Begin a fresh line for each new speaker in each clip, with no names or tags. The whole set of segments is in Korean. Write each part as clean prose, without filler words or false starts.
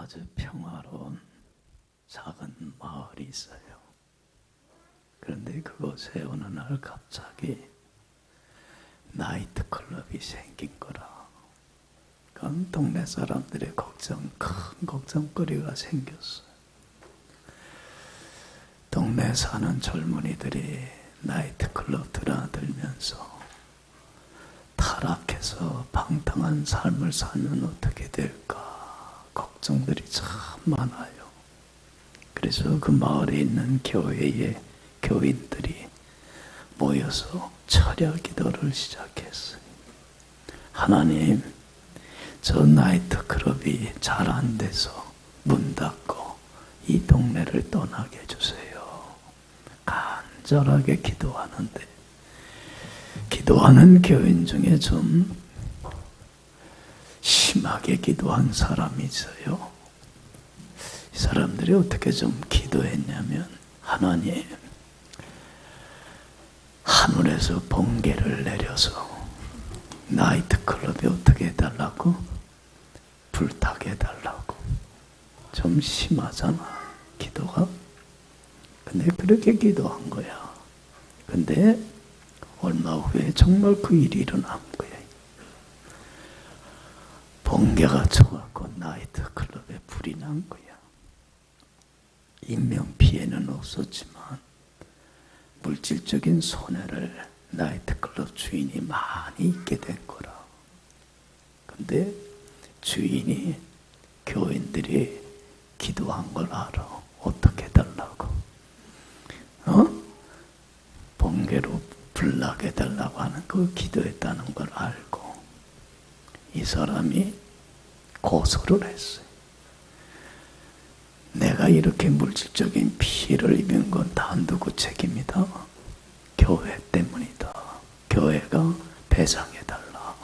아주 평화로운 작은 마을이 있어요. 그런데 그곳에 어느 날 갑자기 나이트클럽이 생긴 거라. 그건 동네 사람들의 큰 걱정거리가 생겼어요. 동네에 사는 젊은이들이 나이트클럽 드나들면서 타락해서 방탕한 삶을 살면 어떻게 될까 걱정들이 참 많아요. 그래서 그 마을에 있는 교회의 교인들이 모여서 철야 기도를 시작했어요. 하나님, 저 나이트클럽이 잘 안 돼서 문 닫고 이 동네를 떠나게 해주세요. 간절하게 기도하는데, 기도하는 교인 중에 좀 심하게 기도한 사람이 있어요. 이 사람들이 어떻게 좀 기도했냐면, 하나님, 하늘에서 번개를 내려서 나이트클럽이 어떻게 해달라고? 불타게 해달라고. 좀 심하잖아, 기도가. 근데 그렇게 기도한 거야. 근데 얼마 후에 정말 그 일이 일어난 거야. 번개가 쳐갖고 나이트클럽에 불이 난 거야. 인명피해는 없었지만 물질적인 손해를 나이트클럽 주인이 많이 입게 된 거라. 근데 주인이 교인들이 기도한 걸 알아. 어떻게 해달라고? 번개로 불나게 해달라고 하는 그 기도했다는 걸 알고 이 사람이 고소를 했어요. 내가 이렇게 물질적인 피해를 입은 건 다 누구 책임이다? 교회 때문이다. 교회가 배상해달라.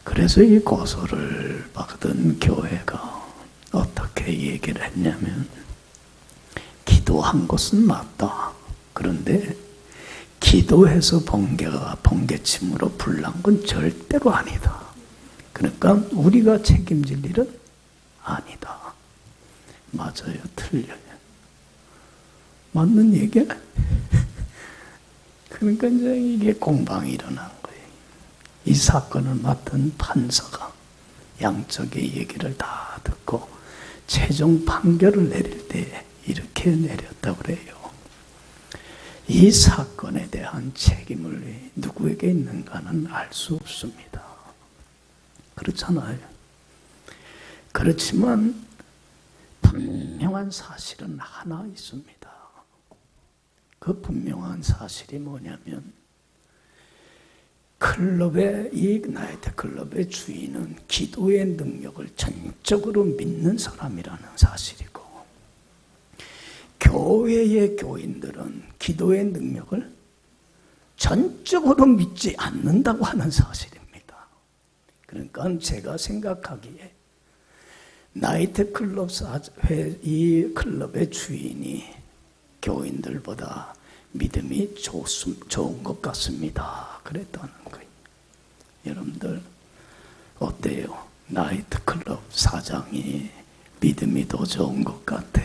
그래서 이 고소를 받은 교회가 어떻게 얘기를 했냐면, 기도한 것은 맞다. 그런데 기도해서 번개침으로 불난 건 절대로 아니다. 그러니까 우리가 책임질 일은 아니다. 맞아요, 틀려요. 맞는 얘기야. 그러니까 이제 이게 공방이 일어난 거예요. 이 사건을 맡은 판사가 양쪽의 얘기를 다 듣고 최종 판결을 내릴 때 이렇게 내렸다고 그래요. 이 사건에 대한 책임을 누구에게 있는가는 알 수 없습니다. 그렇잖아요. 그렇지만 분명한 사실은 하나 있습니다. 그 분명한 사실이 뭐냐면, 이 나이트클럽의 주인은 기도의 능력을 전적으로 믿는 사람이라는 사실이고, 교회의 교인들은 기도의 능력을 전적으로 믿지 않는다고 하는 사실입니다. 그러니까 제가 생각하기에 나이트클럽 이 클럽의 주인이 교인들보다 믿음이 좋은 것 같습니다. 그랬다는 거예요. 여러분들 어때요? 나이트클럽 사장이 믿음이 더 좋은 것 같아?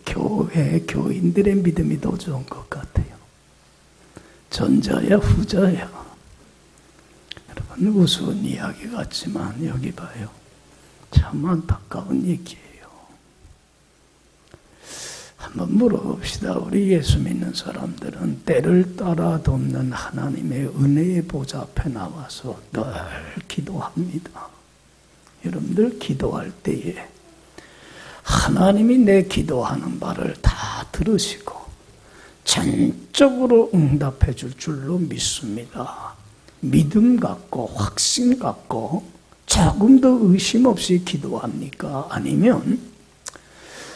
교회 교인들의 믿음이 더 좋은 것 같아요? 전자야 후자야? 여러분, 우스운 이야기 같지만 여기 봐요. 참 안타까운 얘기예요. 한번 물어봅시다. 우리 예수 믿는 사람들은 때를 따라 돕는 하나님의 은혜의 보좌 앞에 나와서 늘 기도합니다. 여러분들 기도할 때에 하나님이 내 기도하는 바를 다 들으시고 전적으로 응답해 줄 줄로 믿습니다. 믿음 갖고 확신 갖고 조금도 의심 없이 기도합니까? 아니면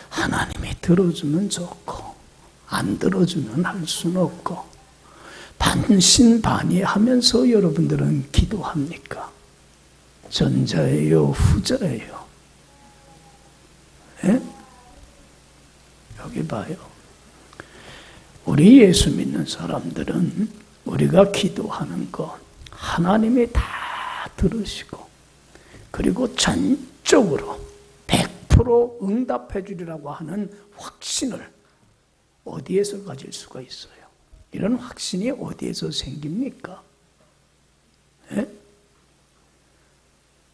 하나님이 들어주면 좋고 안 들어주면 할 수는 없고 반신반의하면서 여러분들은 기도합니까? 전자예요? 후자예요? 예? 여기 봐요. 우리 예수 믿는 사람들은 우리가 기도하는 것 하나님이 다 들으시고 그리고 전적으로 100% 응답해 주리라고 하는 확신을 어디에서 가질 수가 있어요? 이런 확신이 어디에서 생깁니까? 예?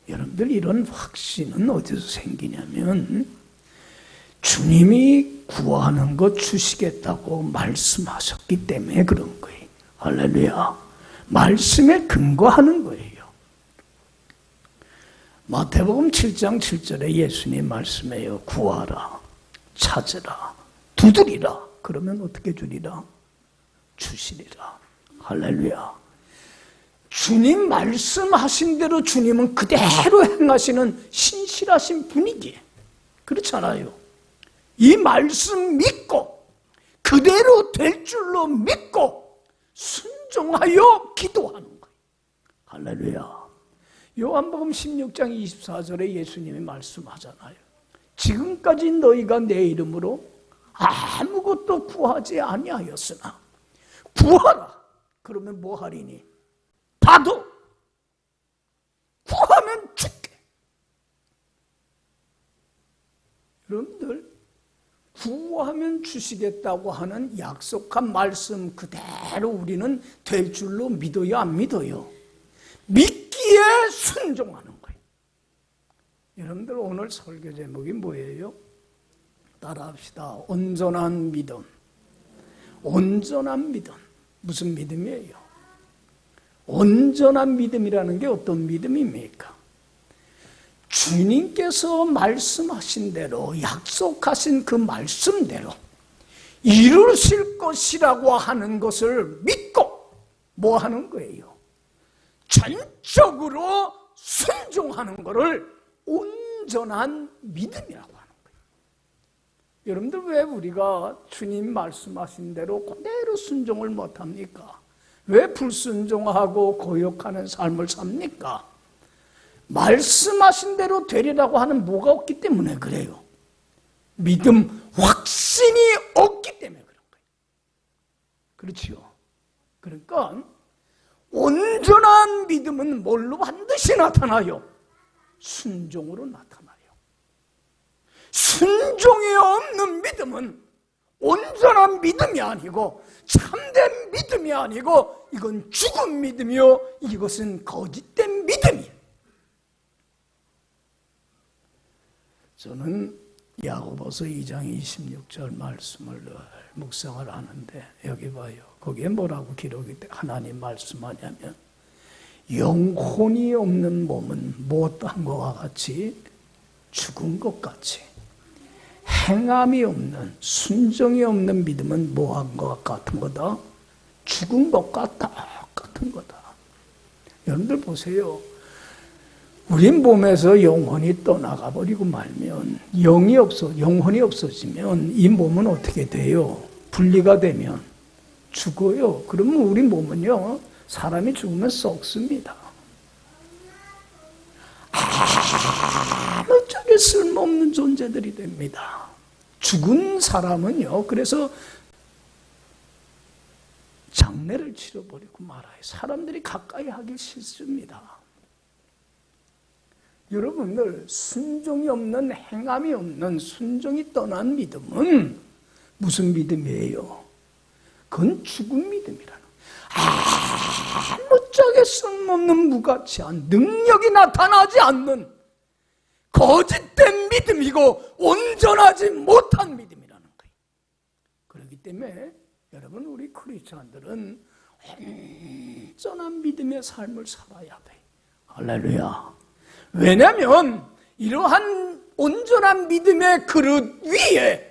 여러분들 이런 확신은 어디서 생기냐면 주님이 구하는 것 주시겠다고 말씀하셨기 때문에 그런 거예요. 할렐루야. 말씀에 근거하는 거예요. 마태복음 7장 7절에 예수님 말씀해요. 구하라, 찾으라, 두드리라. 그러면 어떻게 주리라? 주시리라. 할렐루야. 주님 말씀하신 대로 주님은 그대로 행하시는 신실하신 분이기에 그렇잖아요. 이 말씀 믿고 그대로 될 줄로 믿고 순종하여 기도하는 거예요. 할렐루야. 요한복음 16장 24절에 예수님이 말씀하잖아요. 지금까지 너희가 내 이름으로 아무것도 구하지 아니하였으나 구하라. 그러면 뭐 하리니? 봐도 구하면 줄게. 여러분들 구하면 주시겠다고 하는 약속한 말씀 그대로 우리는 될 줄로 믿어요, 안 믿어요? 믿기에 순종하는 거예요. 여러분들 오늘 설교 제목이 뭐예요? 따라합시다. 온전한 믿음. 온전한 믿음. 무슨 믿음이에요? 온전한 믿음이라는 게 어떤 믿음입니까? 주님께서 말씀하신 대로 약속하신 그 말씀대로 이루실 것이라고 하는 것을 믿고 뭐 하는 거예요? 전적으로 순종하는 것을 온전한 믿음이라고 하는 거예요. 여러분들 왜 우리가 주님 말씀하신 대로 그대로 순종을 못합니까? 왜 불순종하고 고역하는 삶을 삽니까? 말씀하신 대로 되리라고 하는 뭐가 없기 때문에 그래요. 믿음, 확신이 없기 때문에 그런 거예요. 그렇지요. 그러니까 온전한 믿음은 뭘로 반드시 나타나요? 순종으로 나타나요. 순종이 없는 믿음은 온전한 믿음이 아니고 참된 믿음이 아니고 이건 죽은 믿음이요, 이것은 거짓된 믿음이에요. 저는 야고보서 2장 26절 말씀을 늘 묵상을 하는데 여기 봐요. 거기에 뭐라고 기록이 돼? 하나님 말씀하냐면 영혼이 없는 몸은 못한 것과 같이 죽은 것 같이 행함이 없는 순종이 없는 믿음은 뭐한 것 같은 거다? 죽은 것과 똑같은 거다. 여러분들 보세요. 우리 몸에서 영혼이 떠나가 버리고 말면 영혼이 없어지면 이 몸은 어떻게 돼요? 분리가 되면 죽어요. 그러면 우리 몸은요, 사람이 죽으면 썩습니다. 아무짝에 쓸모없는 존재들이 됩니다. 죽은 사람은요, 그래서 장례를 치러버리고 말아요. 사람들이 가까이 하기 싫습니다. 여러분들 순종이 없는, 행함이 없는, 순종이 떠난 믿음은 무슨 믿음이에요? 그건 죽은 믿음이라는 아무짝에 쓸모없는 무가치한 능력이 나타나지 않는 거짓된 믿음이고 온전하지 못한 믿음이라는 거예요. 그렇기 때문에 여러분 우리 크리스찬들은 온전한 믿음의 삶을 살아야 돼요. 할렐루야. 왜냐하면 이러한 온전한 믿음의 그릇 위에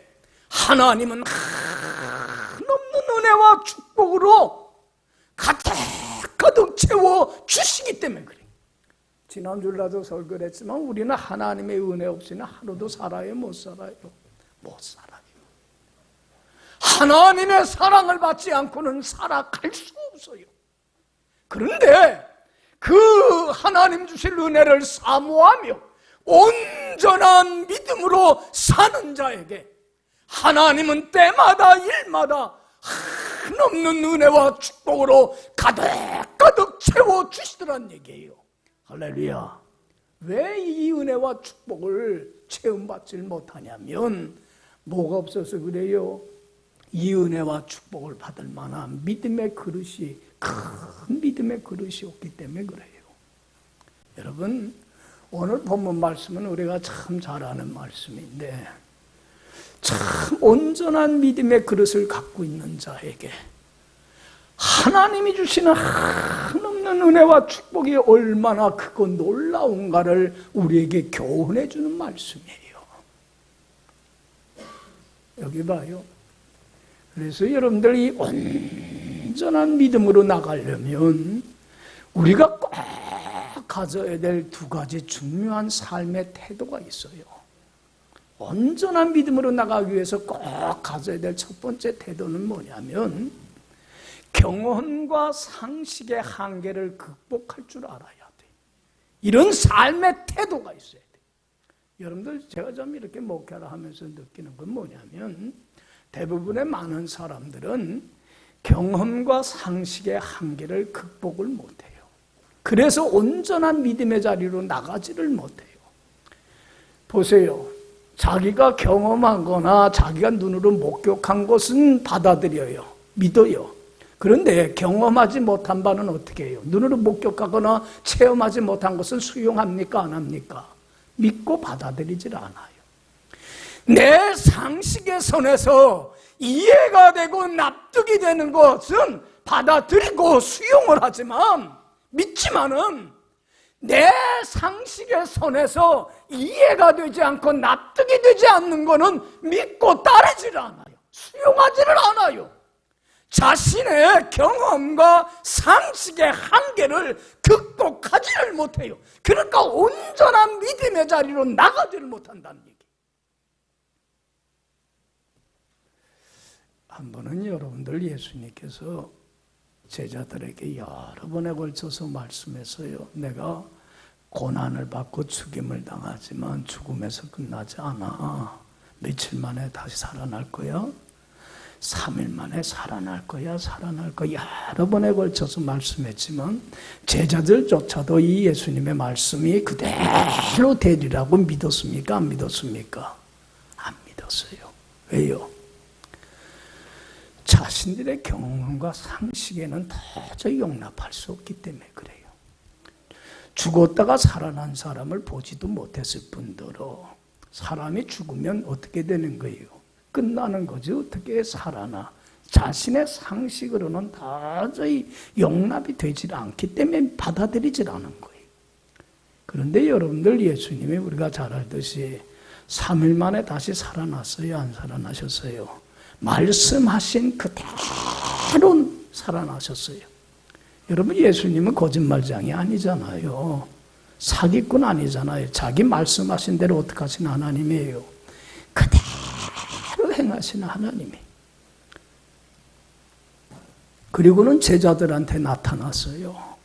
하나님은 한없는 은혜와 축복으로 가득 채워 주시기 때문에 그래요. 지난주에 나도 설교를 했지만 우리는 하나님의 은혜 없이는 하루도 살아요? 못 살아요? 못 살아요. 하나님의 사랑을 받지 않고는 살아갈 수가 없어요. 그런데 그 하나님 주실 은혜를 사모하며 온전한 믿음으로 사는 자에게 하나님은 때마다 일마다 한없는 은혜와 축복으로 가득 채워주시더란 얘기예요. 할렐루야. 왜 이 은혜와 축복을 체험받지 못하냐면 뭐가 없어서 그래요? 이 은혜와 축복을 받을 만한 믿음의 그릇이, 큰 믿음의 그릇이 없기 때문에 그래요. 여러분, 오늘 본문 말씀은 우리가 참 잘 아는 말씀인데, 참 온전한 믿음의 그릇을 갖고 있는 자에게 하나님이 주시는 한없는 은혜와 축복이 얼마나 크고 놀라운가를 우리에게 교훈해 주는 말씀이에요. 여기 봐요. 그래서 여러분들이 온전한 믿음으로 나가려면 우리가 꼭 가져야 될 두 가지 중요한 삶의 태도가 있어요. 온전한 믿음으로 나가기 위해서 꼭 가져야 될 첫 번째 태도는 뭐냐면 경험과 상식의 한계를 극복할 줄 알아야 돼. 이런 삶의 태도가 있어야 돼. 여러분들, 제가 좀 이렇게 목회를 하면서 느끼는 건 뭐냐면 대부분의 많은 사람들은 경험과 상식의 한계를 극복을 못해요. 그래서 온전한 믿음의 자리로 나가지를 못해요. 보세요. 자기가 경험하거나 자기가 눈으로 목격한 것은 받아들여요. 믿어요. 그런데 경험하지 못한 바는 어떻게 해요? 눈으로 목격하거나 체험하지 못한 것은 수용합니까? 안 합니까? 믿고 받아들이질 않아요. 내 상식의 선에서 이해가 되고 납득이 되는 것은 받아들이고 수용을 하지만, 믿지만은 내 상식의 선에서 이해가 되지 않고 납득이 되지 않는 것은 믿고 따르지를 않아요. 수용하지를 않아요. 자신의 경험과 상식의 한계를 극복하지를 못해요. 그러니까 온전한 믿음의 자리로 나가지를 못한다는 얘기. 한 번은 여러분들, 예수님께서 제자들에게 여러 번에 걸쳐서 말씀했어요. 내가 고난을 받고 죽임을 당하지만 죽음에서 끝나지 않아. 며칠 만에 다시 살아날 거야. 3일 만에 살아날 거야. 여러 번에 걸쳐서 말씀했지만 제자들조차도 이 예수님의 말씀이 그대로 되리라고 믿었습니까? 안 믿었습니까? 안 믿었어요. 왜요? 자신들의 경험과 상식에는 도저히 용납할 수 없기 때문에 그래요. 죽었다가 살아난 사람을 보지도 못했을 뿐더러 사람이 죽으면 어떻게 되는 거예요? 끝나는 거지. 어떻게 살아나? 자신의 상식으로는 도저히 용납이 되질 않기 때문에 받아들이질 않은 거예요. 그런데 여러분들, 예수님이 우리가 잘 알듯이 3일 만에 다시 살아났어요? 안 살아나셨어요? 말씀하신 그대로 살아나셨어요. 여러분, 예수님은 거짓말장이 아니잖아요. 사기꾼 아니잖아요. 자기 말씀하신 대로 어떻게 하시는 하나님이에요. 그대로 행하시는 하나님이에요. 그리고는 제자들한테 나타났어요.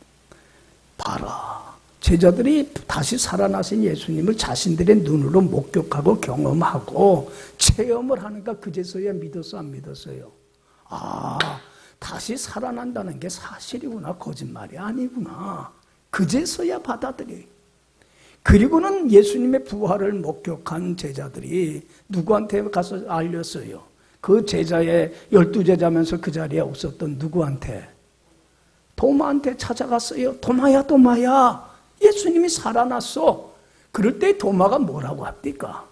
봐라. 제자들이 다시 살아나신 예수님을 자신들의 눈으로 목격하고 경험하고 체험을 하니까 그제서야 믿었어, 안 믿었어요? 아, 다시 살아난다는 게 사실이구나, 거짓말이 아니구나. 그제서야 받아들여요. 그리고는 예수님의 부활을 목격한 제자들이 누구한테 가서 알렸어요? 그 제자의 12제자면서 그 자리에 없었던 누구한테? 도마한테 찾아갔어요. 도마야. 예수님이 살아났어. 그럴 때 도마가 뭐라고 합니까?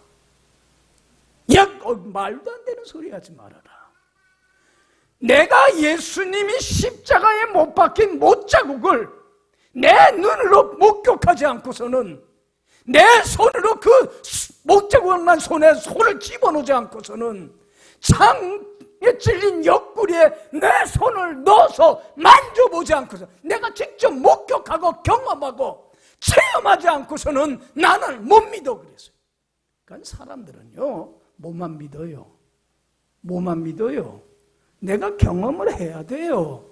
야, 말도 안 되는 소리 하지 말아라. 내가 예수님이 십자가에 못 박힌 못자국을 내 눈으로 목격하지 않고서는, 내 손으로 그 못자국을 난 손에 손을 집어넣지 않고서는 창에 찔린 옆구리에 내 손을 넣어서 만져보지 않고서, 내가 직접 목격하고 경험하고 체험하지 않고서는 나는 못 믿어 그랬어요. 그러니까 사람들은요, 뭐만 믿어요? 내가 경험을 해야 돼요.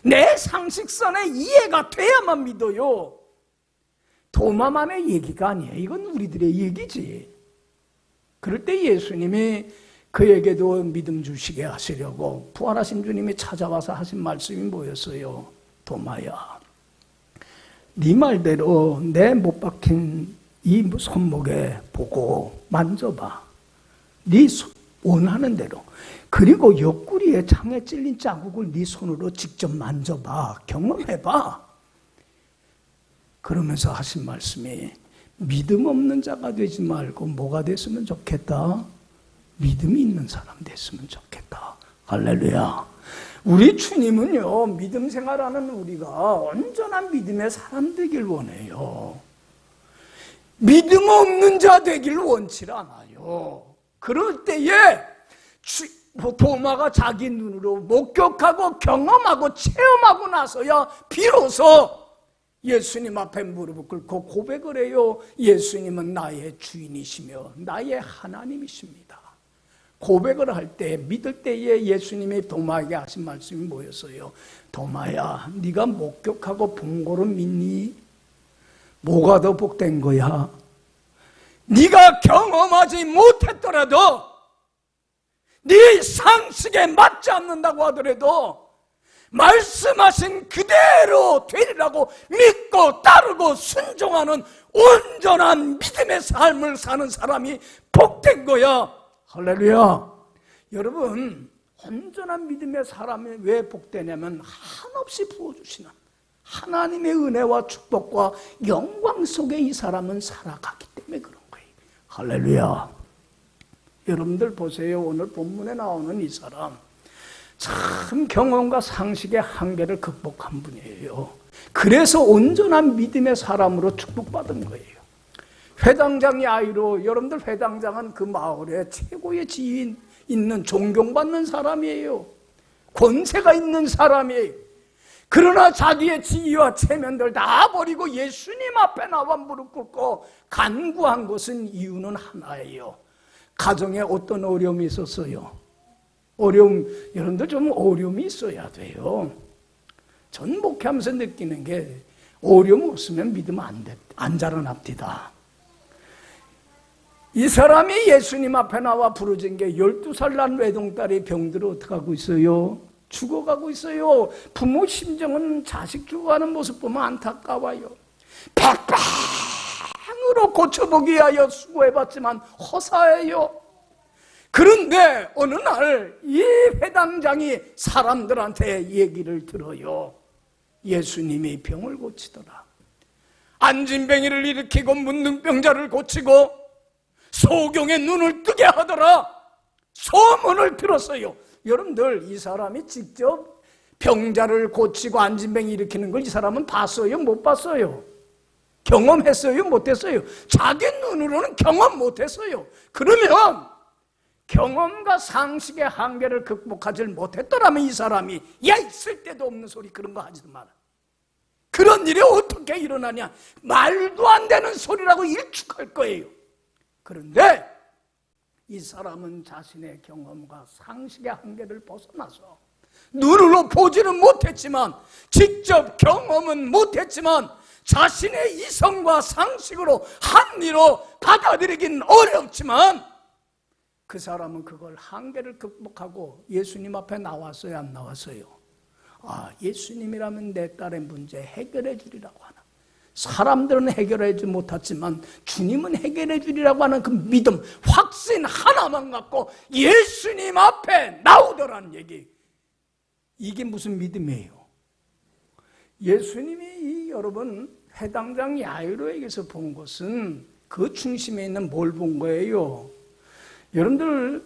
내 상식선에 이해가 돼야만 믿어요. 도마만의 얘기가 아니에요. 이건 우리들의 얘기지. 그럴 때 예수님이 그에게도 믿음 주시게 하시려고 부활하신 주님이 찾아와서 하신 말씀이 뭐였어요? 도마야, 네 말대로 내 못 박힌 이 손목에 보고 만져봐. 네 원하는 대로. 그리고 옆구리에 창에 찔린 자국을 네 손으로 직접 만져봐. 경험해봐. 그러면서 하신 말씀이 믿음 없는 자가 되지 말고 뭐가 됐으면 좋겠다? 믿음이 있는 사람 됐으면 좋겠다. 할렐루야. 우리 주님은요, 믿음 생활하는 우리가 온전한 믿음의 사람 되길 원해요. 믿음 없는 자 되길 원치 않아요. 그럴 때에 도마가 자기 눈으로 목격하고 경험하고 체험하고 나서야 비로소 예수님 앞에 무릎을 꿇고 고백을 해요. 예수님은 나의 주인이시며 나의 하나님이십니다. 고백을 할 때, 믿을 때에 예수님이 도마에게 하신 말씀이 뭐였어요? 도마야, 네가 목격하고 본 거로 믿니? 뭐가 더 복된 거야? 네가 경험하지 못했더라도, 네 상식에 맞지 않는다고 하더라도 말씀하신 그대로 되리라고 믿고 따르고 순종하는 온전한 믿음의 삶을 사는 사람이 복된 거야. 할렐루야. 여러분, 온전한 믿음의 사람이 왜 복되냐면 한없이 부어주시는 하나님의 은혜와 축복과 영광 속에 이 사람은 살아가기 때문에 그런 거예요. 할렐루야. 여러분들 보세요. 오늘 본문에 나오는 이 사람 참 경험과 상식의 한계를 극복한 분이에요. 그래서 온전한 믿음의 사람으로 축복받은 거예요. 회당장 야이로, 여러분들 회당장은 그 마을의 최고의 지위 있는 존경받는 사람이에요. 권세가 있는 사람이에요. 그러나 자기의 지위와 체면들 다 버리고 예수님 앞에 나와 무릎 꿇고 간구한 것은 이유는 하나예요. 가정에 어떤 어려움이 있었어요? 여러분들 좀 어려움이 있어야 돼요. 전 목회하면서 느끼는 게 어려움 없으면 믿음 안 자라납니다. 이 사람이 예수님 앞에 나와 부르짖은 게 12살 난 외동딸이 병들어 어떻게 하고 있어요? 죽어가고 있어요. 부모 심정은 자식 죽어가는 모습 보면 안타까워요. 백방으로 고쳐보기 위하여 수고해봤지만 허사해요. 그런데 어느 날 이 회당장이 사람들한테 얘기를 들어요. 예수님이 병을 고치더라. 안진뱅이를 일으키고 문둥병자를 고치고 소경의 눈을 뜨게 하더라. 소문을 들었어요. 여러분들, 이 사람이 직접 병자를 고치고 안진뱅이 일으키는 걸 이 사람은 봤어요? 못 봤어요? 경험했어요? 못했어요? 자기 눈으로는 경험 못했어요. 그러면 경험과 상식의 한계를 극복하지 못했더라면 이 사람이 야, 있을 데도 없는 소리 그런 거 하지도 마라. 그런 일이 어떻게 일어나냐? 말도 안 되는 소리라고 일축할 거예요. 그런데 이 사람은 자신의 경험과 상식의 한계를 벗어나서 눈으로 보지는 못했지만, 직접 경험은 못했지만 자신의 이성과 상식으로 합리로 받아들이긴 어렵지만 그 사람은 그걸 한계를 극복하고 예수님 앞에 나왔어요, 안 나왔어요? 아, 예수님이라면 내 딸의 문제 해결해 주리라고 하나. 사람들은 해결하지 못했지만 주님은 해결해 주리라고 하는 그 믿음, 확신 하나만 갖고 예수님 앞에 나오더라는 얘기. 이게 무슨 믿음이에요? 예수님이 여러분 회당장 야이로에게서 본 것은 그 중심에 있는 뭘 본 거예요? 여러분들,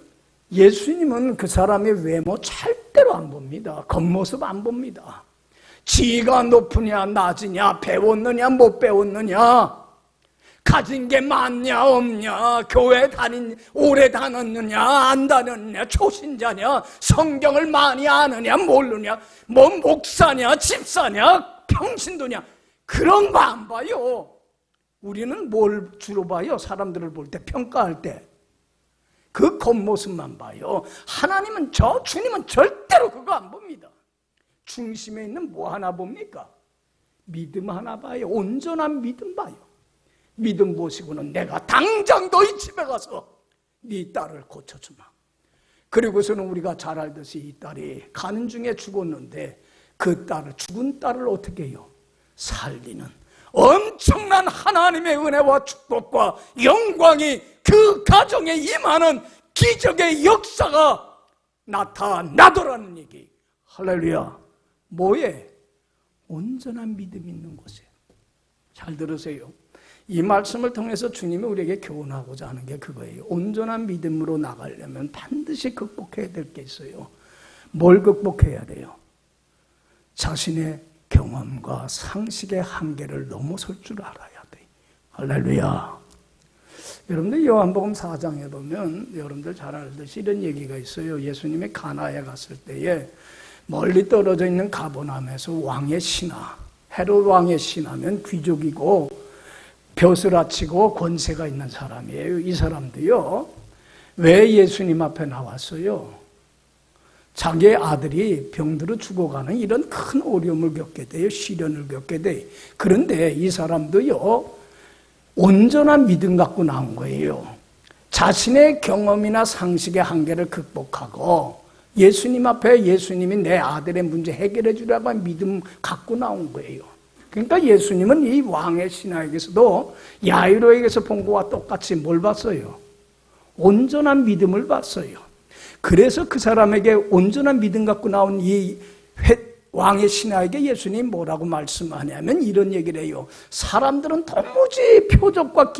예수님은 그 사람의 외모 절대로 안 봅니다. 겉모습 안 봅니다. 지가 높으냐 낮으냐, 배웠느냐 못 배웠느냐, 가진 게 많냐 없냐, 교회 오래 다녔느냐 안 다녔느냐, 초신자냐, 성경을 많이 아느냐 모르냐, 뭐 목사냐 집사냐 평신도냐, 그런 거 안 봐요. 우리는 뭘 주로 봐요? 사람들을 볼 때, 평가할 때 그 겉모습만 봐요. 하나님은, 주님은 절대로 그거 안 봅니다. 중심에 있는 뭐 하나 봅니까? 믿음 하나 봐요. 온전한 믿음 봐요. 믿음 보시고는 내가 당장 너희 집에 가서 네 딸을 고쳐주마. 그리고서는 우리가 잘 알듯이 이 딸이 가는 중에 죽었는데 그 딸을, 죽은 딸을 어떻게 해요? 살리는 엄청난 하나님의 은혜와 축복과 영광이 그 가정에 임하는 기적의 역사가 나타나더라는 얘기. 할렐루야. 뭐에? 온전한 믿음이 있는 곳에. 잘 들으세요. 이 말씀을 통해서 주님이 우리에게 교훈하고자 하는 게 그거예요. 온전한 믿음으로 나가려면 반드시 극복해야 될 게 있어요. 뭘 극복해야 돼요? 자신의 경험과 상식의 한계를 넘어설 줄 알아야 돼. 할렐루야. 여러분들 요한복음 4장에 보면 여러분들 잘 알듯이 이런 얘기가 있어요. 예수님이 가나에 갔을 때에 멀리 떨어져 있는 가버나움에서 왕의 신하, 헤롯 왕의 신하면 귀족이고 벼슬 아치고 권세가 있는 사람이에요. 이 사람도요, 왜 예수님 앞에 나왔어요? 자기의 아들이 병들어 죽어가는 이런 큰 어려움을 겪게 돼요. 시련을 겪게 돼요. 그런데 이 사람도요, 온전한 믿음 갖고 나온 거예요. 자신의 경험이나 상식의 한계를 극복하고 예수님 앞에 예수님이 내 아들의 문제 해결해 주라고 한 믿음 갖고 나온 거예요. 그러니까 예수님은 이 왕의 신하에게서도 야이로에게서 본 것과 똑같이 뭘 봤어요? 온전한 믿음을 봤어요. 그래서 그 사람에게 온전한 믿음 갖고 나온 이 왕의 신하에게 예수님이 뭐라고 말씀하냐면 이런 얘기를 해요. 사람들은 도무지 표적과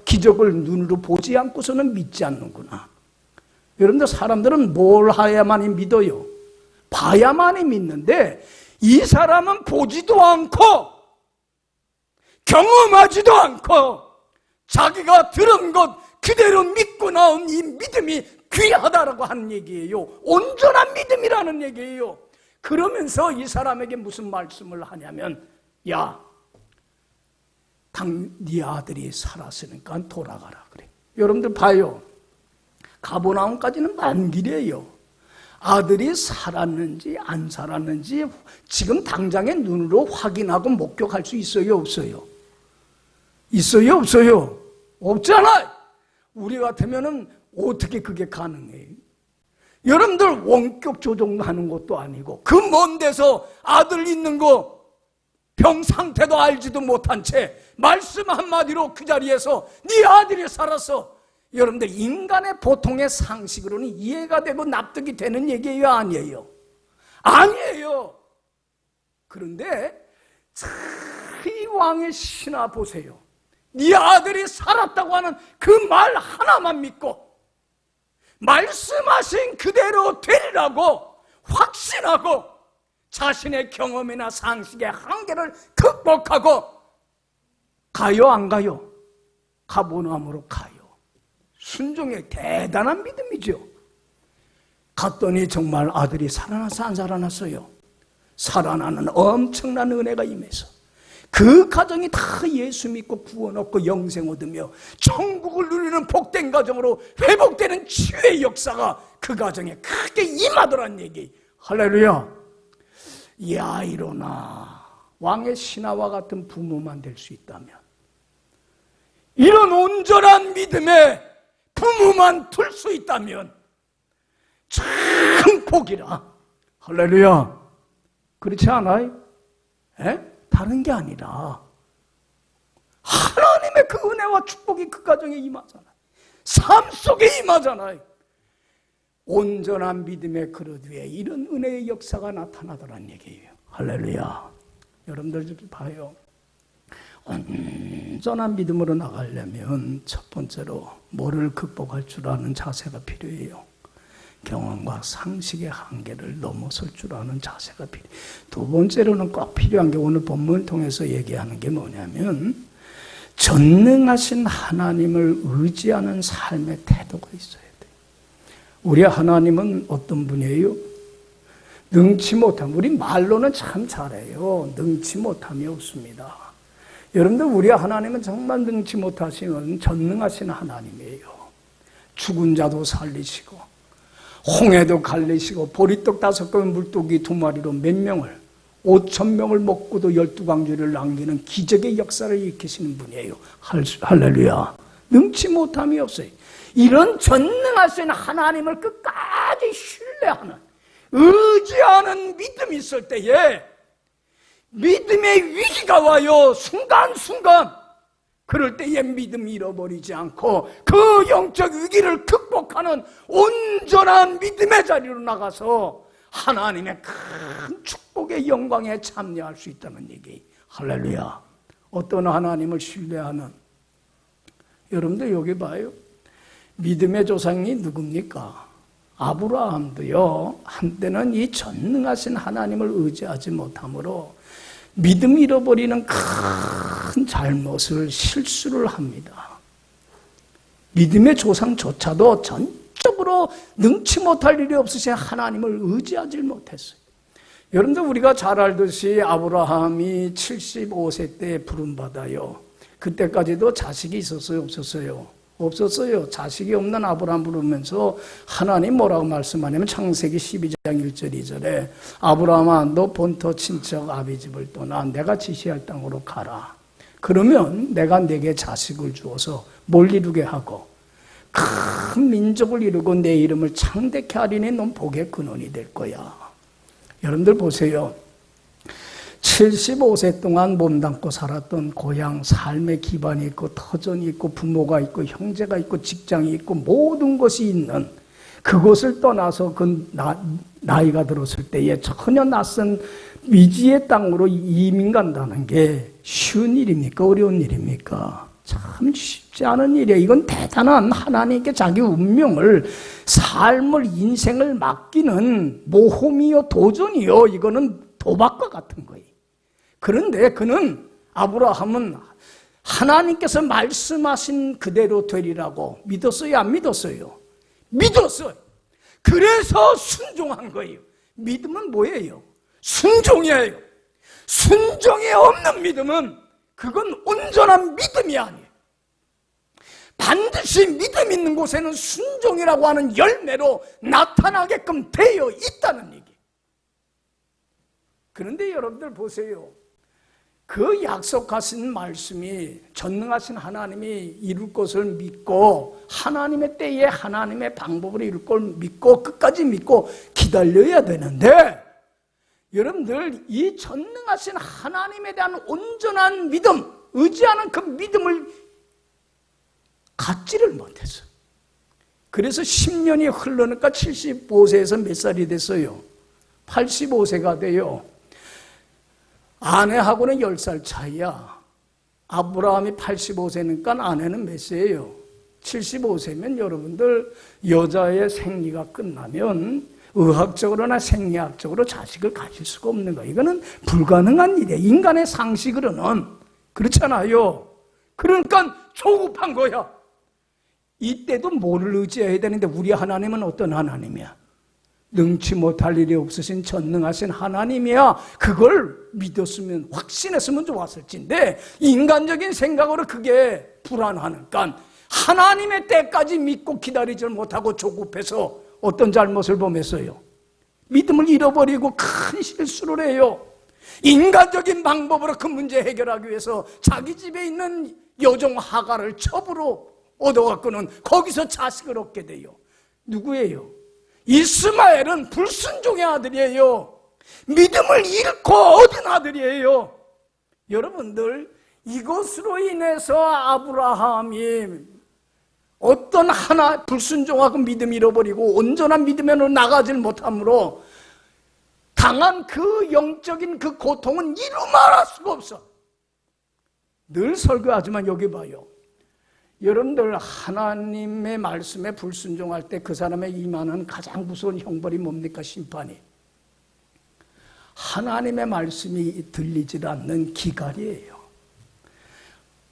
기적을 눈으로 보지 않고서는 믿지 않는구나. 여러분들, 사람들은 뭘 해야만이 믿어요? 봐야만이 믿는데 이 사람은 보지도 않고 경험하지도 않고 자기가 들은 것 그대로 믿고 나온 이 믿음이 귀하다라고 하는 얘기예요. 온전한 믿음이라는 얘기예요. 그러면서 이 사람에게 무슨 말씀을 하냐면, 야, 네 아들이 살았으니까 돌아가라 그래. 여러분들 봐요. 가버나움까지는 먼 길이에요. 아들이 살았는지 안 살았는지 지금 당장의 눈으로 확인하고 목격할 수 있어요, 없어요? 있어요, 없어요? 없잖아요. 우리 같으면은 어떻게 그게 가능해요? 여러분들 원격 조종하는 것도 아니고 그 먼 데서 아들 있는 거 병 상태도 알지도 못한 채 말씀 한마디로 그 자리에서 네 아들이 살았어. 여러분들, 인간의 보통의 상식으로는 이해가 되고 납득이 되는 얘기예요, 아니에요? 아니에요. 그런데 이 왕의 신하 보세요. 네 아들이 살았다고 하는 그 말 하나만 믿고 말씀하신 그대로 되리라고 확신하고 자신의 경험이나 상식의 한계를 극복하고 가요, 안 가요? 가버나움으로 가요. 순종의 대단한 믿음이죠. 갔더니 정말 아들이 살아났어, 안 살아났어요? 살아나는 엄청난 은혜가 임해서 그 가정이 다 예수 믿고 구원 얻고 영생 얻으며 천국을 누리는 복된 가정으로 회복되는 치유의 역사가 그 가정에 크게 임하더란 얘기. 할렐루야. 야이로나 왕의 신하와 같은 부모만 될 수 있다면, 이런 온전한 믿음의 부모만 둘 수 있다면 참 복이라. 할렐루야. 그렇지 않아요? 다른 게 아니라 하나님의 그 은혜와 축복이 그 가정에 임하잖아요. 삶 속에 임하잖아요. 온전한 믿음의 그릇 위에 이런 은혜의 역사가 나타나더란 얘기예요. 할렐루야. 여러분들 좀 봐요. 온전한 믿음으로 나가려면 첫 번째로 뭐를 극복할 줄 아는 자세가 필요해요. 경험과 상식의 한계를 넘어설 줄 아는 자세가 필요해요. 두 번째로는 꼭 필요한 게 오늘 본문을 통해서 얘기하는 게 뭐냐면 전능하신 하나님을 의지하는 삶의 태도가 있어야 돼요. 우리 하나님은 어떤 분이에요? 능치 못함. 우리 말로는 참 잘해요. 능치 못함이 없습니다. 여러분들, 우리 하나님은 정말 능치 못하시는 전능하신 하나님이에요. 죽은 자도 살리시고 홍해도 갈리시고 보리떡 5건 물고기 2마리로 몇 명을 5,000명을 먹고도 12광주를 남기는 기적의 역사를 일으키시는 분이에요. 할렐루야. 능치 못함이 없어요. 이런 전능하신 하나님을 끝까지 신뢰하는, 의지하는 믿음이 있을 때에 믿음의 위기가 와요. 순간순간. 그럴 때에 믿음 잃어버리지 않고 그 영적 위기를 극복하는 온전한 믿음의 자리로 나가서 하나님의 큰 축복의 영광에 참여할 수 있다는 얘기. 할렐루야. 어떤 하나님을 신뢰하는, 여러분들 여기 봐요. 믿음의 조상이 누굽니까? 아브라함도요, 한때는 이 전능하신 하나님을 의지하지 못함으로 믿음 잃어버리는 큰 잘못을, 실수를 합니다. 믿음의 조상조차도 전적으로 능치 못할 일이 없으신 하나님을 의지하지 못했어요. 여러분들 우리가 잘 알듯이 아브라함이 75세 때 부름받아요. 그때까지도 자식이 있었어요, 없었어요? 없었어요. 자식이 없는 아브라함 부르면서 하나님 뭐라고 말씀하냐면 창세기 12장 1절 2절에 아브라함아 너 본토 친척 아비집을 떠나 내가 지시할 땅으로 가라. 그러면 내가 네게 자식을 주어서 뭘 이루게 하고 큰 민족을 이루고 내 이름을 창대케 하리니 넌 복의 근원이 될 거야. 여러분들 보세요. 75세 동안 몸담고 살았던 고향 삶의 기반이 있고 터전이 있고 부모가 있고 형제가 있고 직장이 있고 모든 것이 있는 그곳을 떠나서 그 나이가 들었을 때에 전혀 낯선 미지의 땅으로 이민 간다는 게 쉬운 일입니까? 어려운 일입니까? 참 쉽지 않은 일이에요. 이건 대단한 하나님께 자기 운명을, 삶을, 인생을 맡기는 모험이요, 도전이요. 이거는 도박과 같은 거예요. 그런데 아브라함은 하나님께서 말씀하신 그대로 되리라고 믿었어요? 안 믿었어요? 믿었어요. 그래서 순종한 거예요. 믿음은 뭐예요? 순종이에요. 순종이 없는 믿음은 그건 온전한 믿음이 아니에요. 반드시 믿음 있는 곳에는 순종이라고 하는 열매로 나타나게끔 되어 있다는 얘기예요. 그런데 여러분들 보세요. 그 약속하신 말씀이 전능하신 하나님이 이룰 것을 믿고 하나님의 때에 하나님의 방법으로 이룰 걸 믿고 끝까지 믿고 기다려야 되는데 여러분들 이 전능하신 하나님에 대한 온전한 믿음, 의지하는 그 믿음을 갖지를 못했어요. 그래서 10년이 흘러니까 75세에서 몇 살이 됐어요? 85세가 돼요. 아내하고는 10살 차이야. 아브라함이 85세니까 아내는 몇 세예요? 75세면 여러분들 여자의 생리가 끝나면 의학적으로나 생리학적으로 자식을 가질 수가 없는 거예요. 이거는 불가능한 일이에요. 인간의 상식으로는. 그렇잖아요. 그러니까 조급한 거야. 이때도 뭐를 의지해야 되는데 우리 하나님은 어떤 하나님이야? 능치 못할 일이 없으신 전능하신 하나님이야. 그걸 믿었으면, 확신했으면 좋았을진데 인간적인 생각으로 그게 불안하니까 하나님의 때까지 믿고 기다리지 못하고 조급해서 어떤 잘못을 범했어요? 믿음을 잃어버리고 큰 실수를 해요. 인간적인 방법으로 그 문제 해결하기 위해서 자기 집에 있는 여종 하가를 첩으로 얻어갖고는 거기서 자식을 얻게 돼요. 누구예요? 이스마엘은 불순종의 아들이에요. 믿음을 잃고 얻은 아들이에요. 여러분들 이것으로 인해서 아브라함이 어떤 하나 불순종하고 믿음 잃어버리고 온전한 믿음으로 나가질 못함으로 당한 그 영적인 그 고통은 이루 말할 수가 없어. 늘 설교하지만 여기 봐요. 여러분들 하나님의 말씀에 불순종할 때 그 사람의 임하는 가장 무서운 형벌이 뭡니까? 심판이. 하나님의 말씀이 들리질 않는 기갈이에요.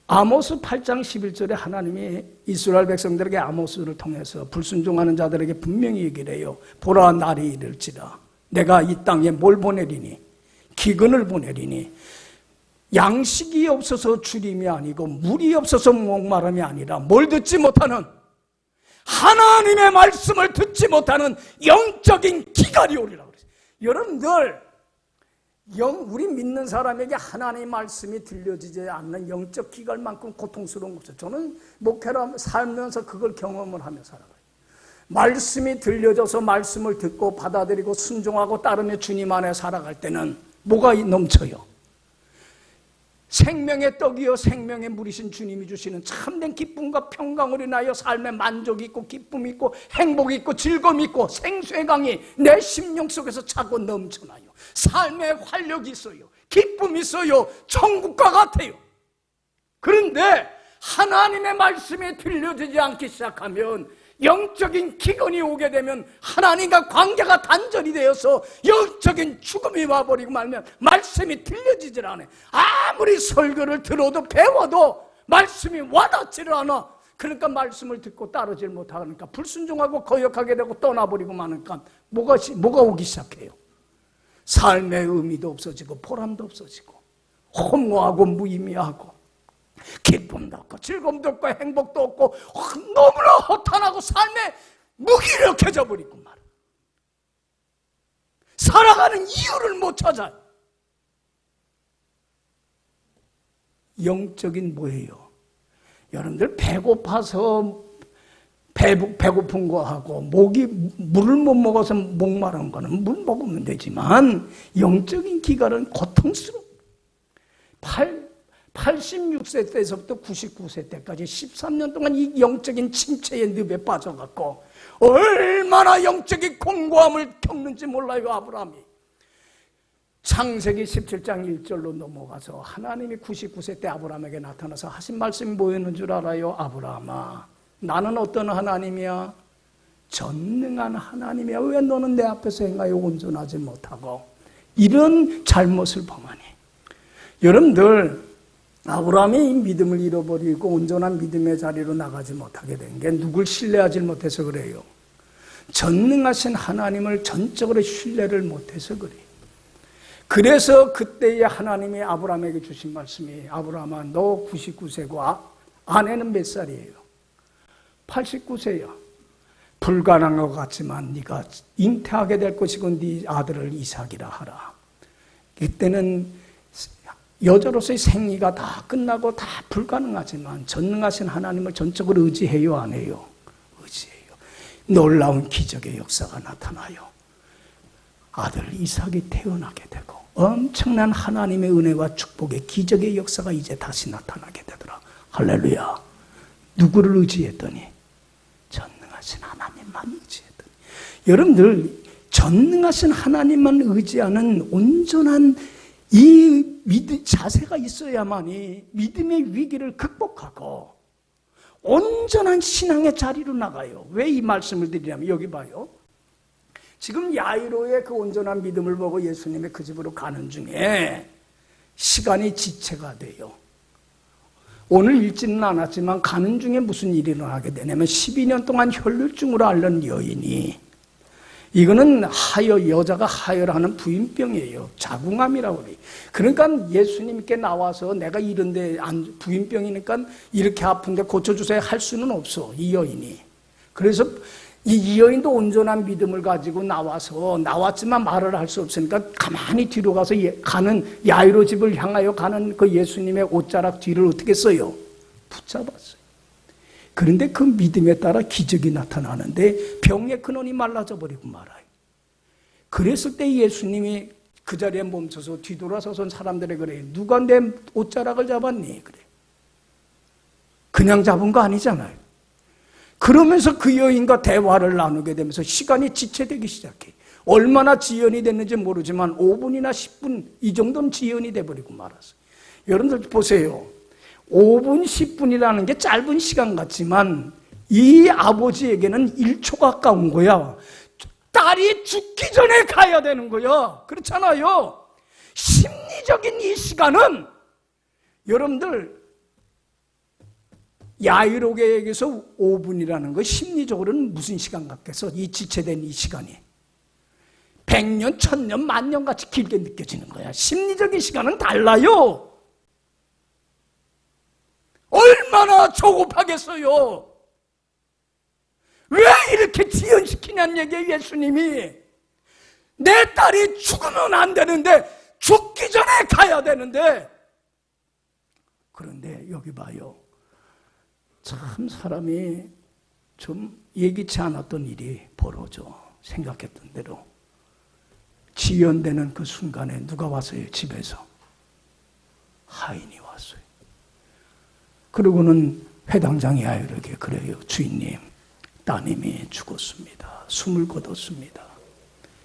아모스 8장 11절에 하나님이 이스라엘 백성들에게 아모스를 통해서 불순종하는 자들에게 분명히 얘기를 해요. 보라 날이 이를지라 내가 이 땅에 뭘 보내리니? 기근을 보내리니 양식이 없어서 주림이 아니고 물이 없어서 목마름이 아니라 뭘 듣지 못하는, 하나님의 말씀을 듣지 못하는 영적인 기갈이 오리라고 그랬어요. 여러분들 우리 믿는 사람에게 하나님의 말씀이 들려지지 않는 영적 기갈만큼 고통스러운 거 없어요. 저는 목회를 살면서 그걸 경험을 하며 살아가요. 말씀이 들려져서 말씀을 듣고 받아들이고 순종하고 따르며 주님 안에 살아갈 때는 뭐가 넘쳐요? 생명의 떡이요 생명의 물이신 주님이 주시는 참된 기쁨과 평강으로 인하여 삶에 만족이 있고 기쁨이 있고 행복이 있고 즐거움이 있고 생수의 강이 내 심령 속에서 차고 넘쳐나요. 삶에 활력이 있어요. 기쁨이 있어요. 천국과 같아요. 그런데 하나님의 말씀이 들려지지 않기 시작하면, 영적인 기근이 오게 되면 하나님과 관계가 단절이 되어서 영적인 죽음이 와버리고 말면 말씀이 들려지질 않아요. 아무리 설교를 들어도 배워도 말씀이 와닿지를 않아. 그러니까 말씀을 듣고 따르질 못하니까 불순종하고 거역하게 되고 떠나버리고 마니까 뭐가 오기 시작해요? 삶의 의미도 없어지고 보람도 없어지고 허무하고 무의미하고 기쁨도 없고 즐거움도 없고 행복도 없고 너무나 허탄하고 삶에 무기력해져 버리고 말이야. 살아가는 이유를 못 찾아요. 영적인 뭐예요? 여러분들 배고파서 배고픈 거하고 물을 못 먹어서 목마른 거는 물 먹으면 되지만 영적인 기갈은 고통스러워. 86세 때서부터 99세 때까지 13년 동안 이 영적인 침체의 늪에 빠져갖고 얼마나 영적인 공고함을 겪는지 몰라요. 아브라함이 창세기 17장 1절로 넘어가서 하나님이 99세 때 아브라함에게 나타나서 하신 말씀이 뭐였는 줄 알아요? 아브라함아, 나는 어떤 하나님이야? 전능한 하나님이야. 왜 너는 내 앞에서 행하여 온전하지 못하고 이런 잘못을 범하니? 여러분들, 아브라함이 믿음을 잃어버리고 온전한 믿음의 자리로 나가지 못하게 된 게 누굴 신뢰하지 못해서 그래요. 전능하신 하나님을 전적으로 신뢰를 못해서 그래요. 그래서 그때의 하나님이 아브라함에게 주신 말씀이, 아브라함아, 너 99세고 아내는 몇 살이에요? 89세야. 불가능한 것 같지만 네가 잉태하게 될 것이고 네 아들을 이삭이라 하라. 이때는 여자로서의 생리가 다 끝나고 다 불가능하지만 전능하신 하나님을 전적으로 의지해요, 안 해요? 의지해요. 놀라운 기적의 역사가 나타나요. 아들 이삭이 태어나게 되고 엄청난 하나님의 은혜와 축복의 기적의 역사가 이제 다시 나타나게 되더라. 할렐루야. 누구를 의지했더니? 전능하신 하나님만 의지했더니. 여러분들, 전능하신 하나님만 의지하는 온전한 이 자세가 있어야만이 믿음의 위기를 극복하고 온전한 신앙의 자리로 나가요. 왜 이 말씀을 드리냐면, 여기 봐요. 지금 야이로의 그 온전한 믿음을 보고 예수님의 그 집으로 가는 중에 시간이 지체가 돼요. 오늘 읽지는 않았지만 가는 중에 무슨 일이 일어나게 되냐면 12년 동안 혈루증으로 앓는 여인이, 이거는 여자가 하혈하는 부인병이에요. 자궁암이라고 그래요. 그러니까 예수님께 나와서 내가 이런데 부인병이니까 이렇게 아픈데 고쳐주세요 할 수는 없어, 이 여인이. 그래서 이 여인도 온전한 믿음을 가지고 나왔지만 말을 할 수 없으니까 가만히 뒤로 가서 가는 야이로 집을 향하여 가는 그 예수님의 옷자락 뒤를 어떻게 써요? 붙잡았어요. 그런데 그 믿음에 따라 기적이 나타나는데 병의 근원이 말라져 버리고 말아요. 그랬을 때 예수님이 그 자리에 멈춰서 뒤돌아서선 사람들에게 그래요. 누가 내 옷자락을 잡았니? 그래. 그냥 잡은 거 아니잖아요. 그러면서 그 여인과 대화를 나누게 되면서 시간이 지체되기 시작해. 얼마나 지연이 됐는지 모르지만 5분이나 10분 이 정도는 지연이 돼버리고 말았어요. 여러분들 보세요. 5분, 10분이라는 게 짧은 시간 같지만 이 아버지에게는 1초 가까운 거야. 딸이 죽기 전에 가야 되는 거야. 그렇잖아요. 심리적인 이 시간은 여러분들 야이로에게서 5분이라는 거 심리적으로는 무슨 시간 같겠어? 이 지체된 이 시간이 100년, 1000년, 만년 같이 길게 느껴지는 거야. 심리적인 시간은 달라요. 얼마나 조급하겠어요. 왜 이렇게 지연시키냐는 얘기예요. 예수님이 내 딸이 죽으면 안 되는데 죽기 전에 가야 되는데. 그런데 여기 봐요. 참 사람이 좀 예기치 않았던 일이 벌어져. 생각했던 대로 지연되는 그 순간에 누가 왔어요? 집에서 하인이 왔어요. 그러고는 회당장이 야이로에게 그래요. 주인님, 따님이 죽었습니다. 숨을 거뒀습니다.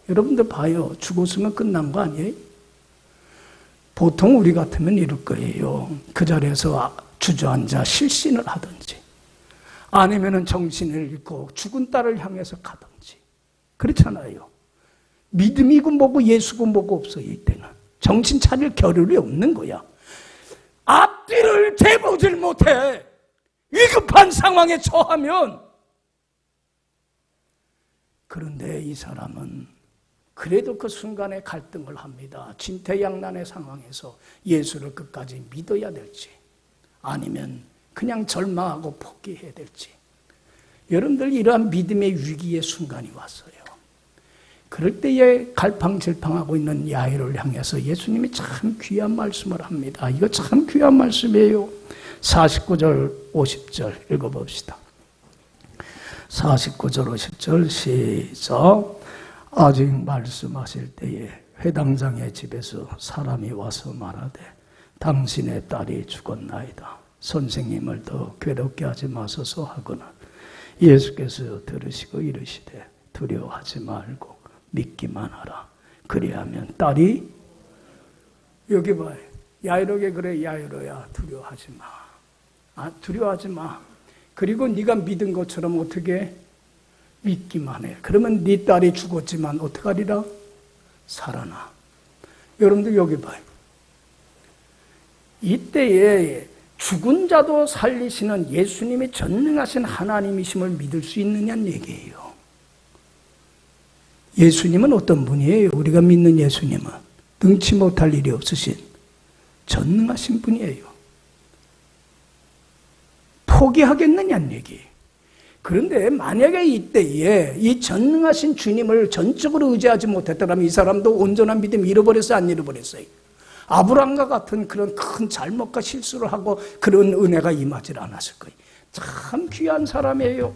여러분들 봐요. 죽었으면 끝난 거 아니에요? 보통 우리 같으면 이럴 거예요. 그 자리에서 주저앉아 실신을 하든지 아니면 정신을 잃고 죽은 딸을 향해서 가든지 그렇잖아요. 믿음이고 뭐고 예수고 뭐고 없어요. 이때는 정신 차릴 겨를이 없는 거야. 앞뒤를 대보질 못해. 위급한 상황에 처하면. 그런데 이 사람은 그래도 그 순간에 갈등을 합니다. 진퇴양난의 상황에서 예수를 끝까지 믿어야 될지 아니면 그냥 절망하고 포기해야 될지. 여러분들 이러한 믿음의 위기의 순간이 왔어요. 그럴 때에 갈팡질팡하고 있는 야이로를 향해서 예수님이 참 귀한 말씀을 합니다. 이거 참 귀한 말씀이에요. 49절 50절 읽어봅시다. 49절 50절 시작. 아직 말씀하실 때에 회당장의 집에서 사람이 와서 말하되 당신의 딸이 죽었나이다. 선생님을 더 괴롭게 하지 마소서 하거나 예수께서 들으시고 이르시되 두려워하지 말고 믿기만 하라. 그리하면 딸이 여기 봐요. 야이로에게 그래. 야이로야 두려워하지 마. 두려워하지 마. 그리고 네가 믿은 것처럼 어떻게 믿기만 해. 그러면 네 딸이 죽었지만 어떡하리라? 살아나. 여러분들 여기 봐요. 이때에 죽은 자도 살리시는 예수님이 전능하신 하나님이심을 믿을 수 있느냐는 얘기예요. 예수님은 어떤 분이에요? 우리가 믿는 예수님은 능치 못할 일이 없으신 전능하신 분이에요. 포기하겠느냐는 얘기예요. 그런데 만약에 이때에 이 전능하신 주님을 전적으로 의지하지 못했더라면 이 사람도 온전한 믿음 잃어버렸어요? 안 잃어버렸어요? 아브라함과 같은 그런 큰 잘못과 실수를 하고 그런 은혜가 임하지 않았을 거예요. 참 귀한 사람이에요.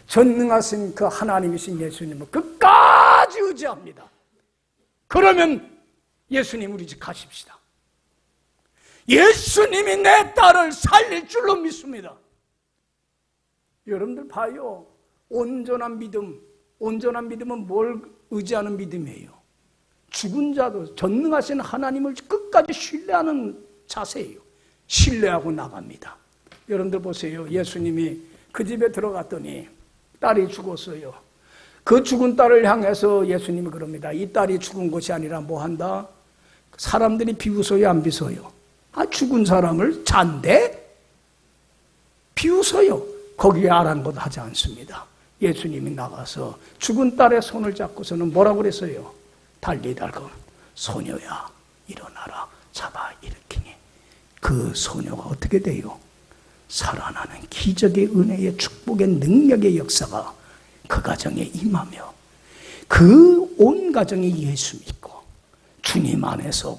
전능하신 그 하나님이신 예수님을 끝까지 의지합니다. 그러면 예수님 우리 집 가십시다. 예수님이 내 딸을 살릴 줄로 믿습니다. 여러분들 봐요. 온전한 믿음은 뭘 의지하는 믿음이에요? 죽은 자도 전능하신 하나님을 끝까지 신뢰하는 자세예요. 신뢰하고 나갑니다. 여러분들 보세요. 예수님이 그 집에 들어갔더니 딸이 죽었어요. 그 죽은 딸을 향해서 예수님이 그럽니다. 이 딸이 죽은 것이 아니라 뭐 한다? 사람들이 비웃어요, 안 비웃어요? 죽은 사람을 잔데 비웃어요. 거기에 아랑곳하지 않습니다. 예수님이 나가서 죽은 딸의 손을 잡고서는 뭐라고 그랬어요? 달리달고 소녀야 일어나라 잡아 일으키니 그 소녀가 어떻게 돼요? 살아나는 기적의 은혜의 축복의 능력의 역사가 그 가정에 임하며 그 온 가정이 예수 믿고 주님 안에서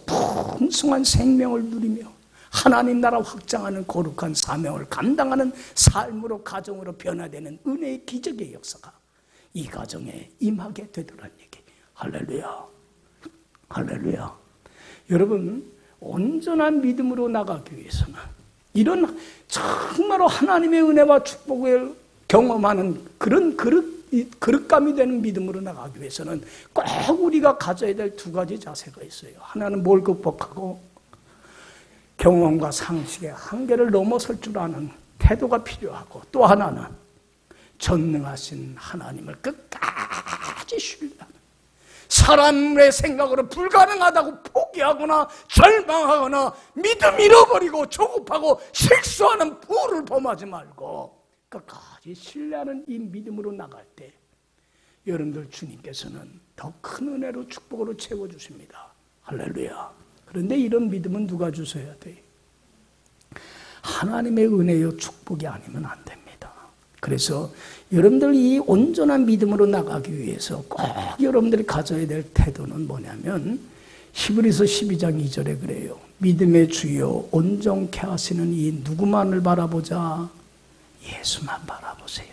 풍성한 생명을 누리며 하나님 나라 확장하는 거룩한 사명을 감당하는 삶으로 가정으로 변화되는 은혜의 기적의 역사가 이 가정에 임하게 되더란 얘기. 할렐루야. 할렐루야. 여러분 온전한 믿음으로 나가기 위해서는 이런 정말로 하나님의 은혜와 축복을 경험하는 그런 그릇감이 되는 믿음으로 나가기 위해서는 꼭 우리가 가져야 될 두 가지 자세가 있어요. 하나는 뭘 극복하고 경험과 상식의 한계를 넘어설 줄 아는 태도가 필요하고 또 하나는 전능하신 하나님을 끝까지 신뢰하는 사람의 생각으로 불가능하다고 포기하거나 절망하거나 믿음 잃어버리고 조급하고 실수하는 부를 범하지 말고 끝까지 신뢰하는 이 믿음으로 나갈 때 여러분들 주님께서는 더 큰 은혜로 축복으로 채워주십니다. 할렐루야. 그런데 이런 믿음은 누가 주셔야 돼요? 하나님의 은혜요 축복이 아니면 안 됩니다. 그래서 여러분들 이 온전한 믿음으로 나가기 위해서 꼭 여러분들이 가져야 될 태도는 뭐냐면 히브리서 12장 2절에 그래요. 믿음의 주요 온전케 하시는 이 누구만을 바라보자? 예수만 바라보세요.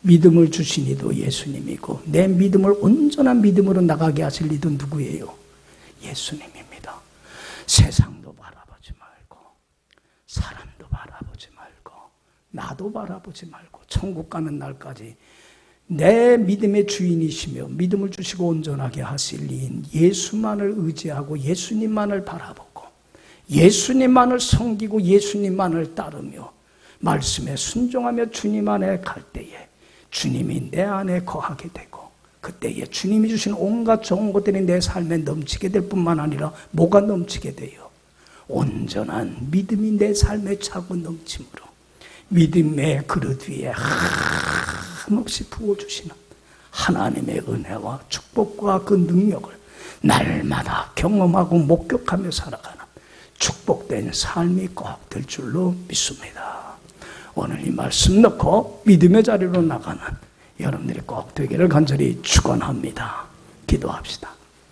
믿음을 주신 이도 예수님이고 내 믿음을 온전한 믿음으로 나가게 하실 이도 누구예요? 예수님입니다. 세상도 바라보지 말고 나도 바라보지 말고 천국 가는 날까지 내 믿음의 주인이시며 믿음을 주시고 온전하게 하실 이인 예수만을 의지하고 예수님만을 바라보고 예수님만을 섬기고 예수님만을 따르며 말씀에 순종하며 주님 안에 갈 때에 주님이 내 안에 거하게 되고 그때에 주님이 주신 온갖 좋은 것들이 내 삶에 넘치게 될 뿐만 아니라 뭐가 넘치게 돼요? 온전한 믿음이 내 삶에 차고 넘침으로 믿음의 그릇 위에 한없이 부어주시는 하나님의 은혜와 축복과 그 능력을 날마다 경험하고 목격하며 살아가는 축복된 삶이 꼭 될 줄로 믿습니다. 오늘 이 말씀 넣고 믿음의 자리로 나가는 여러분들이 꼭 되기를 간절히 축원합니다. 기도합시다.